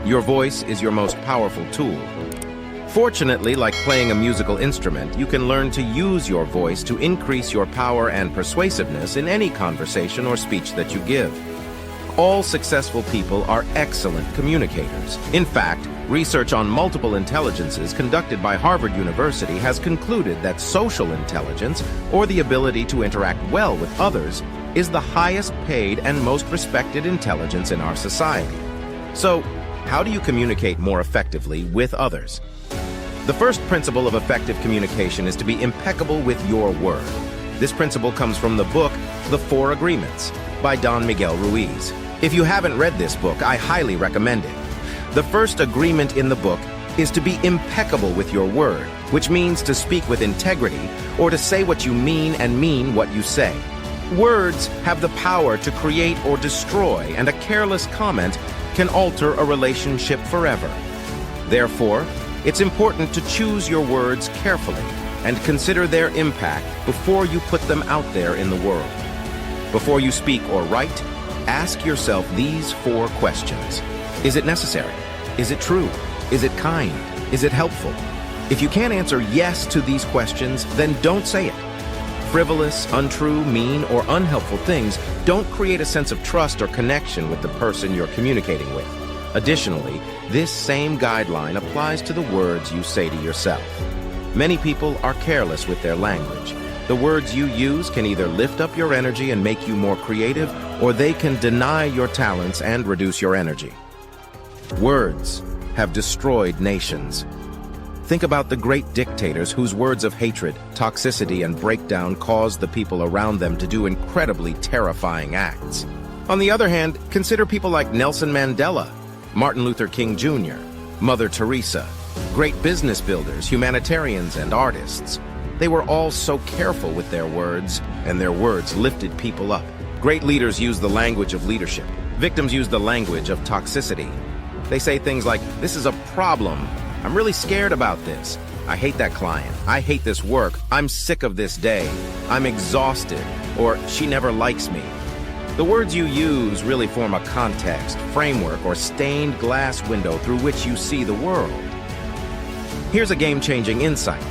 Your voice is your most powerful tool. Fortunately, like playing a musical instrument, you can learn to use your voice to increase your power and persuasiveness in any conversation or speech that you give. All successful people are excellent communicators. In fact, research on multiple intelligences conducted by Harvard University has concluded that social intelligence, or the ability to interact well with others, is the highest paid and most respected intelligence in our society. So, how do you communicate more effectively with others? The first principle of effective communication is to be impeccable with your word. This principle comes from the book, The 4 Agreements, by Don Miguel Ruiz. If you haven't read this book, I highly recommend it. The first agreement in the book is to be impeccable with your word, which means to speak with integrity or to say what you mean and mean what you say. Words have the power to create or destroy, and a careless comment can alter a relationship forever. Therefore, it's important to choose your words carefully and consider their impact before you put them out there in the world. Before you speak or write, ask yourself these 4 questions. Is it necessary? Is it true? Is it kind? Is it helpful? If you can't answer yes to these questions, then don't say it. Frivolous, untrue, mean, or unhelpful things don't create a sense of trust or connection with the person you're communicating with. Additionally, this same guideline applies to the words you say to yourself. Many people are careless with their language. The words you use can either lift up your energy and make you more creative, or they can deny your talents and reduce your energy. Words have destroyed nations. Think about the great dictators whose words of hatred, toxicity, and breakdown caused the people around them to do incredibly terrifying acts. On the other hand, consider people like Nelson Mandela, Martin Luther King Jr., Mother Teresa, great business builders, humanitarians, and artists. They were all so careful with their words, and their words lifted people up. Great leaders use the language of leadership. Victims use the language of toxicity. They say things like, "This is a problem. I'm really scared about this. I hate that client. I hate this work. I'm sick of this day. I'm exhausted." Or, "She never likes me." The words you use really form a context, framework, or stained glass window through which you see the world. Here's a game-changing insight.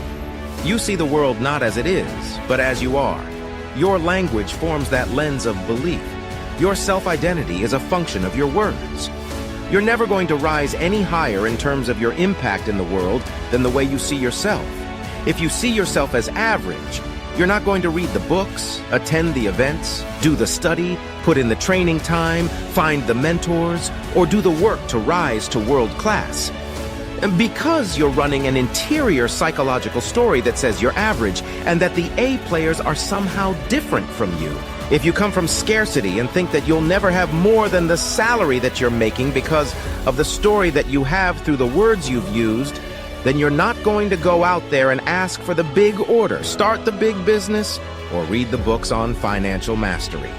You see the world not as it is, but as you are. Your language forms that lens of belief. Your self-identity is a function of your words. You're never going to rise any higher in terms of your impact in the world than the way you see yourself. If you see yourself as average, you're not going to read the books, attend the events, do the study, put in the training time, find the mentors, or do the work to rise to world class. And because you're running an interior psychological story that says you're average and that the A players are somehow different from you. If you come from scarcity and think that you'll never have more than the salary that you're making because of the story that you have through the words you've used, then you're not going to go out there and ask for the big order, start the big business, or read the books on financial mastery.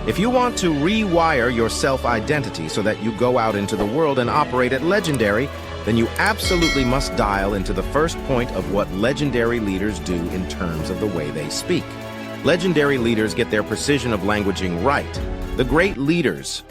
If you want to rewire your self-identity so that you go out into the world and operate at legendary, then you absolutely must dial into the first point of what legendary leaders do in terms of the way they speak. Legendary leaders get their precision of languaging right. The great leaders